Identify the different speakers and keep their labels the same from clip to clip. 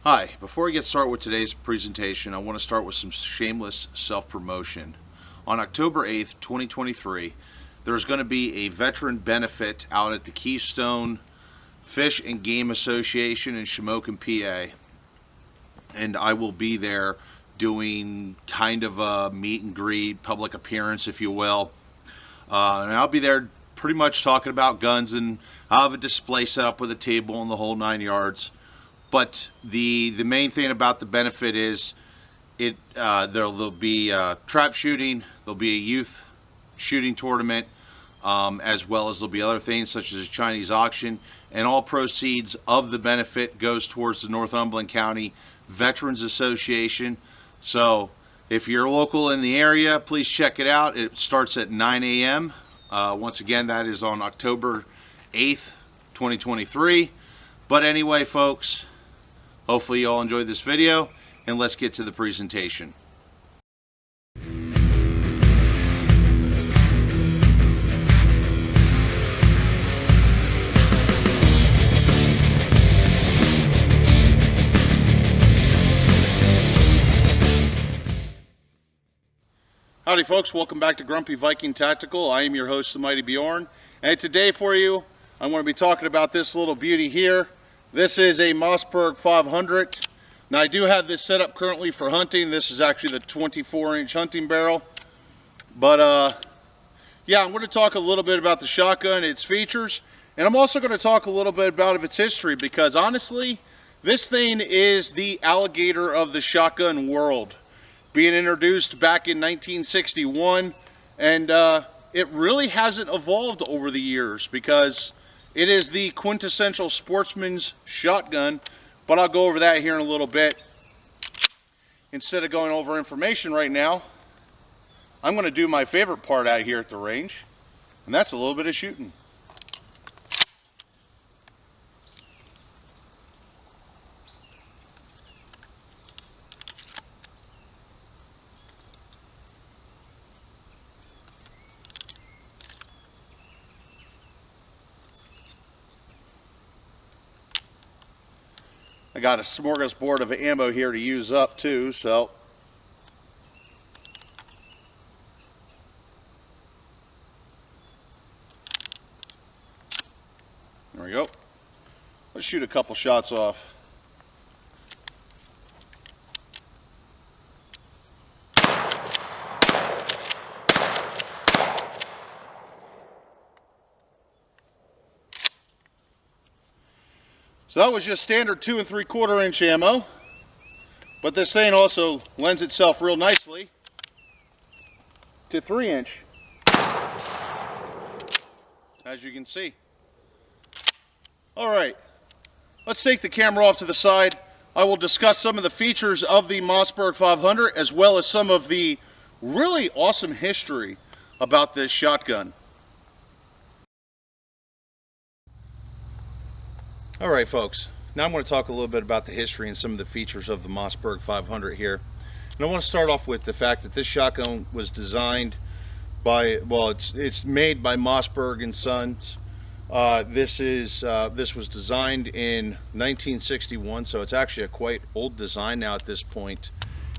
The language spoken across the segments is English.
Speaker 1: Hi, before I get started with today's presentation, I want to start with some shameless self-promotion. On October 8th, 2023, there's going to be a veteran benefit out at the Keystone Fish and Game Association in Shamokin, PA. And I will be there doing kind of a meet and greet, public appearance, if you will. And I'll be there pretty much talking about guns, and I'll have a display set up with a table and the whole 9 yards. But the main thing about the benefit is there'll be trap shooting, there'll be a youth shooting tournament, as well as there'll be other things such as a Chinese auction, and all proceeds of the benefit goes towards the Northumberland County Veterans Association. So if you're local in the area, please check it out. It starts at 9 a.m. Once again, that is on October 8th, 2023. But anyway, folks, hopefully you all enjoyed this video, and let's get to the presentation. Howdy folks, welcome back to Grumpy Viking Tactical. I am your host, the Mighty Bjorn, and today for you, I'm going to be talking about this little beauty here. This is a Mossberg 500. Now I do have this set up currently for hunting. This is actually the 24-inch hunting barrel. But yeah, I'm going to talk a little bit about the shotgun, its features, and I'm also going to talk a little bit about its history, because honestly, this thing is the alligator of the shotgun world. Being introduced back in 1961, and it really hasn't evolved over the years, because it is the quintessential sportsman's shotgun. But I'll go over that here in a little bit. Instead of going over information right now, I'm going to do my favorite part out here at the range, and that's a little bit of shooting. I got a smorgasbord of ammo here to use up too, so there we go. Let's shoot a couple shots off. So that was just standard 2 3/4 inch ammo, but this thing also lends itself real nicely to 3-inch, as you can see. All right, let's take the camera off to the side. I will discuss some of the features of the Mossberg 500, as well as some of the really awesome history about this shotgun. All right, folks, now I'm going to talk a little bit about the history and some of the features of the Mossberg 500 here. And I want to start off with the fact that this shotgun was designed by, well, it's made by Mossberg and Sons. This was designed in 1961, so it's actually a quite old design now at this point.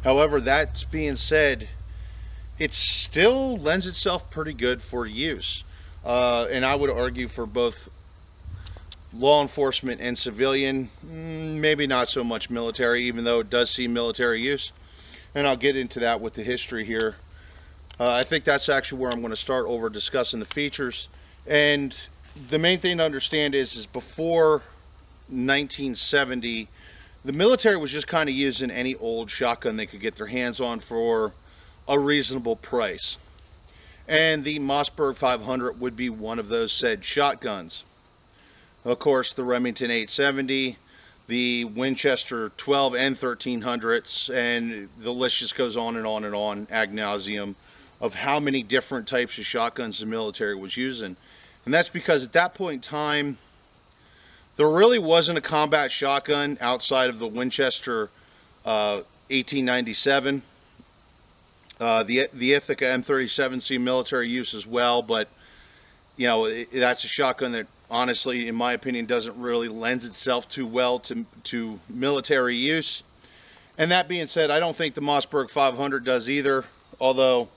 Speaker 1: However, that being said, it still lends itself pretty good for use. And I would argue for both law enforcement and civilian, maybe not so much military, even though it does see military use. And I'll get into that with the history here. I think that's actually where I'm going to start over discussing the features. And the main thing to understand is before 1970, the military was just kind of using any old shotgun they could get their hands on for a reasonable price. And the Mossberg 500 would be one of those said shotguns. Of course, the Remington 870, the Winchester 12 and 1300s, and the list just goes on and on and on ad nauseum of how many different types of shotguns the military was using. And that's because at that point in time, there really wasn't a combat shotgun outside of the Winchester 1897. The Ithaca M37 see military use as well, but you know, that's a shotgun that honestly, in my opinion, doesn't really lend itself too well to military use. And that being said, I don't think the Mossberg 500 does either. Although,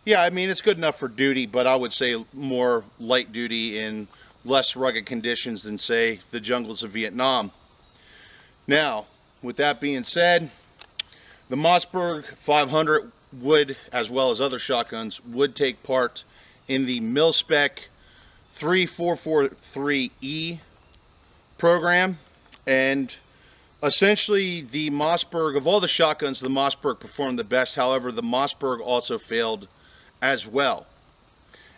Speaker 1: yeah, I mean, it's good enough for duty, but I would say more light duty in less rugged conditions than, say, the jungles of Vietnam. Now, with that being said, the Mossberg 500 would, as well as other shotguns, would take part in the mil-spec 3443E program. And essentially, the Mossberg, of all the shotguns, the Mossberg performed the best. However, the Mossberg also failed as well.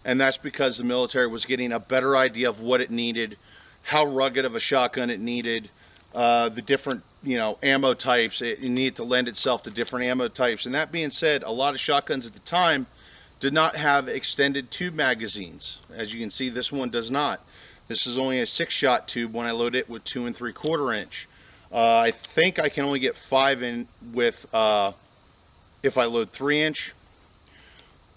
Speaker 1: And that's because the military was getting a better idea of what it needed, how rugged of a shotgun it needed, the different, ammo types. It needed to lend itself to different ammo types. And that being said, a lot of shotguns at the time did not have extended tube magazines. As you can see, this one does not. This is only a 6-shot tube when I load it with 2 3/4 inch. I think I can only get 5 in with if I load 3-inch.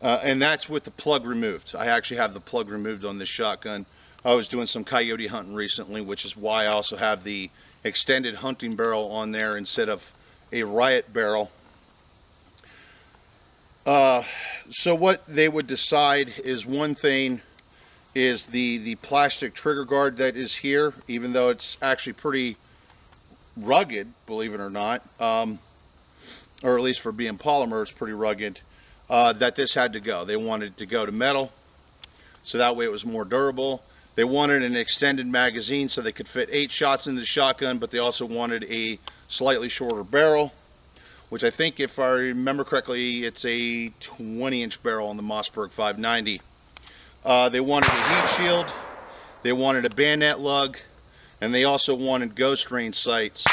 Speaker 1: And that's with the plug removed. I actually have the plug removed on this shotgun. I was doing some coyote hunting recently, which is why I also have the extended hunting barrel on there instead of a riot barrel. So what they would decide is, one thing is the plastic trigger guard that is here, even though it's actually pretty rugged, believe it or not, or at least for being polymer, it's pretty rugged, that this had to go. They wanted it to go to metal, so that way it was more durable. They wanted an extended magazine so they could fit 8 shots into the shotgun, but they also wanted a slightly shorter barrel, which I think, if I remember correctly, it's a 20-inch barrel on the Mossberg 590. They wanted a heat shield, they wanted a bayonet lug, and they also wanted ghost range sights.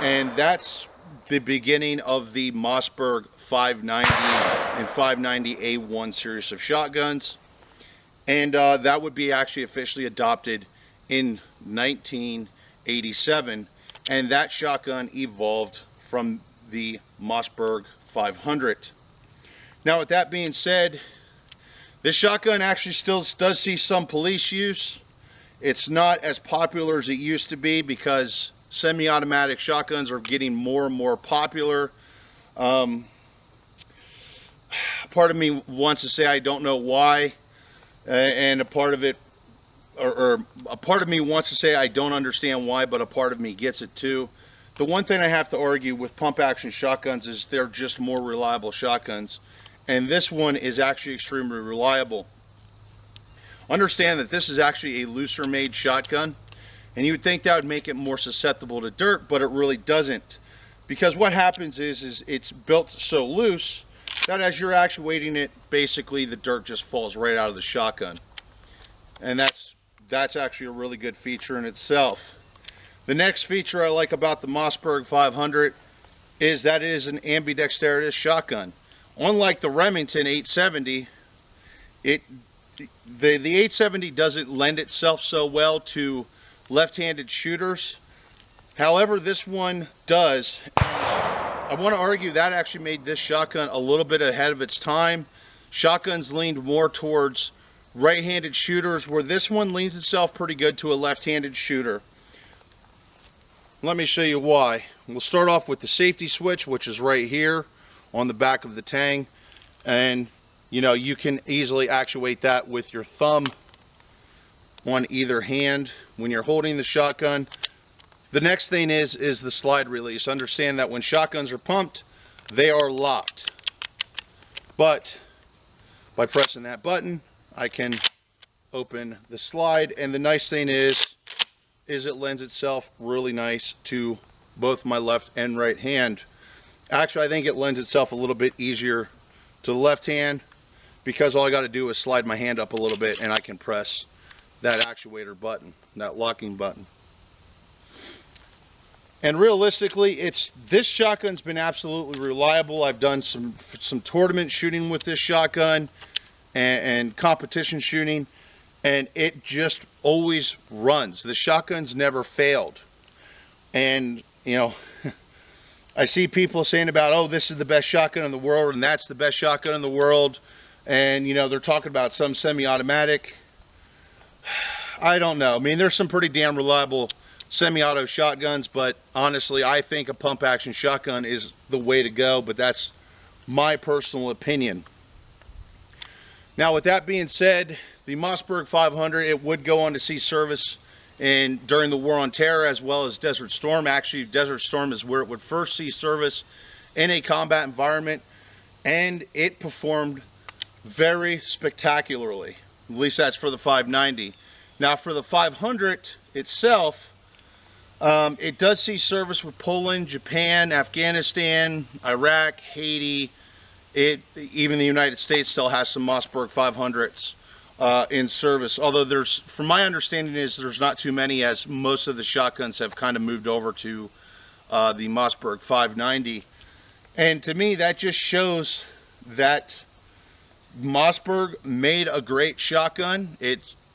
Speaker 1: And that's the beginning of the Mossberg 590 and 590A1 series of shotguns. And that would be actually officially adopted in 1987. And that shotgun evolved from the Mossberg 500. Now, with that being said, this shotgun actually still does see some police use. It's not as popular as it used to be because semi-automatic shotguns are getting more and more popular. Part of me wants to say I don't know why, and a part of it, or a part of me wants to say I don't understand why, but a part of me gets it too. The one thing I have to argue with pump action shotguns is they're just more reliable shotguns, and this one is actually extremely reliable. Understand that this is actually a looser made shotgun, and you would think that would make it more susceptible to dirt, but it really doesn't, because what happens is it's built so loose that as you're actuating it, basically the dirt just falls right out of the shotgun. And that's actually a really good feature in itself. The next feature I like about the Mossberg 500 is that it is an ambidextrous shotgun. Unlike the Remington 870, the 870 doesn't lend itself so well to left-handed shooters. However, this one does. I want to argue that actually made this shotgun a little bit ahead of its time. Shotguns leaned more towards right-handed shooters, where this one leans itself pretty good to a left-handed shooter. Let me show you why. We'll start off with the safety switch, which is right here on the back of the tang. And you can easily actuate that with your thumb on either hand when you're holding the shotgun. The next thing is the slide release. Understand that when shotguns are pumped, they are locked. But by pressing that button, I can open the slide. And the nice thing is it lends itself really nice to both my left and right hand. Actually, I think it lends itself a little bit easier to the left hand, because all I got to do is slide my hand up a little bit and I can press that actuator button, that locking button. And realistically, this shotgun's been absolutely reliable. I've done some tournament shooting with this shotgun and competition shooting, and it just always runs. The shotgun's never failed. And I see people saying about, oh, this is the best shotgun in the world, and that's the best shotgun in the world, and they're talking about some semi-automatic. I don't know. I mean, there's some pretty damn reliable semi-auto shotguns, but honestly, I think a pump action shotgun is the way to go, but that's my personal opinion. Now, with that being said, the Mossberg 500, it would go on to see service during the War on Terror, as well as Desert Storm. Actually, Desert Storm is where it would first see service in a combat environment, and it performed very spectacularly. At least that's for the 590. Now, for the 500 itself, it does see service with Poland, Japan, Afghanistan, Iraq, Haiti. Even the United States still has some Mossberg 500s in service. Although from my understanding, there's not too many, as most of the shotguns have kind of moved over to the Mossberg 590. And to me, that just shows that Mossberg made a great shotgun.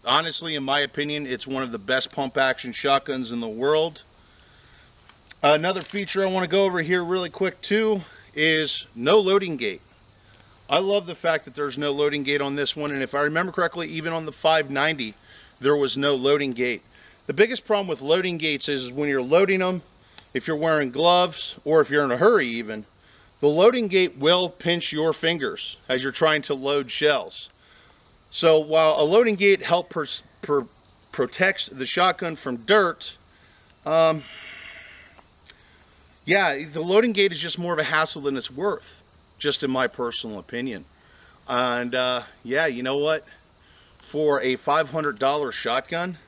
Speaker 1: Honestly, in my opinion, it's one of the best pump action shotguns in the world. Another feature I want to go over here really quick too is no loading gate. I love the fact that there's no loading gate on this one, and if I remember correctly, even on the 590 there was no loading gate. The biggest problem with loading gates is when you're loading them, if you're wearing gloves or if you're in a hurry even, the loading gate will pinch your fingers as you're trying to load shells. So while a loading gate helps protects the shotgun from dirt, yeah, the loading gate is just more of a hassle than it's worth, just in my personal opinion. And yeah, you know what? For a $500 shotgun,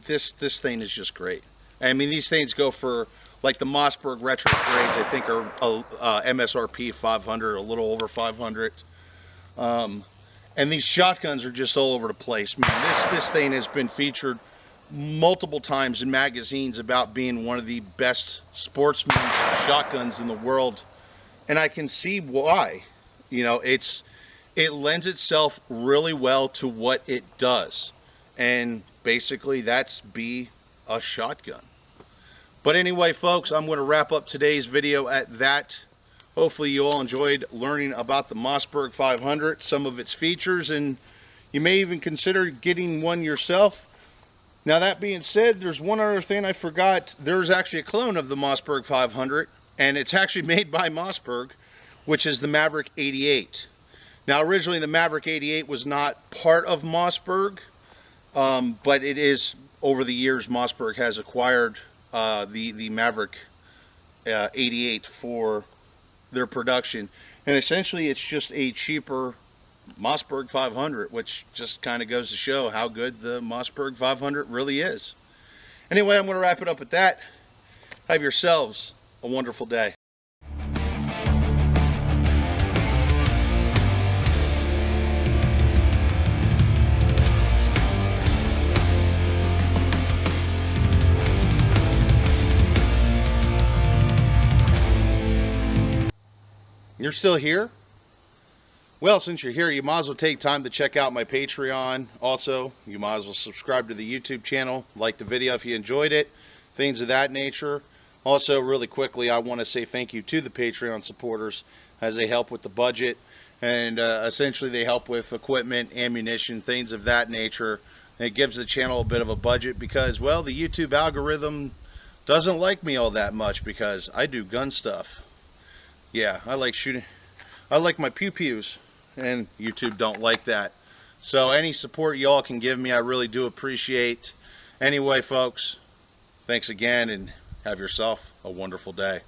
Speaker 1: this thing is just great. I mean, these things go for, like the Mossberg retro grades, I think are MSRP 500, a little over 500. And these shotguns are just all over the place, man. This thing has been featured multiple times in magazines about being one of the best sportsman's shotguns in the world, and I can see why. You know, it lends itself really well to what it does, and basically that's be a shotgun. But anyway, folks, I'm going to wrap up today's video at that. Hopefully you all enjoyed learning about the Mossberg 500, some of its features, and you may even consider getting one yourself. Now, that being said, there's one other thing I forgot. There's actually a clone of the Mossberg 500, and it's actually made by Mossberg, which is the Maverick 88. Now, originally the Maverick 88 was not part of Mossberg, but it is, over the years, Mossberg has acquired the Maverick 88 for their production, and essentially it's just a cheaper Mossberg 500, which just kind of goes to show how good the Mossberg 500 really is. Anyway, I'm going to wrap it up at that. Have yourselves a wonderful day. You're still here? Well, since you're here, you might as well take time to check out my Patreon. Also, you might as well subscribe to the YouTube channel, like the video if you enjoyed it, things of that nature. Also, really quickly, I want to say thank you to the Patreon supporters, as they help with the budget, and essentially they help with equipment, ammunition, things of that nature. And it gives the channel a bit of a budget because, well, the YouTube algorithm doesn't like me all that much because I do gun stuff. Yeah, I like shooting. I like my pew-pews, and YouTube don't like that. So any support y'all can give me, I really do appreciate. Anyway, folks, thanks again, and have yourself a wonderful day.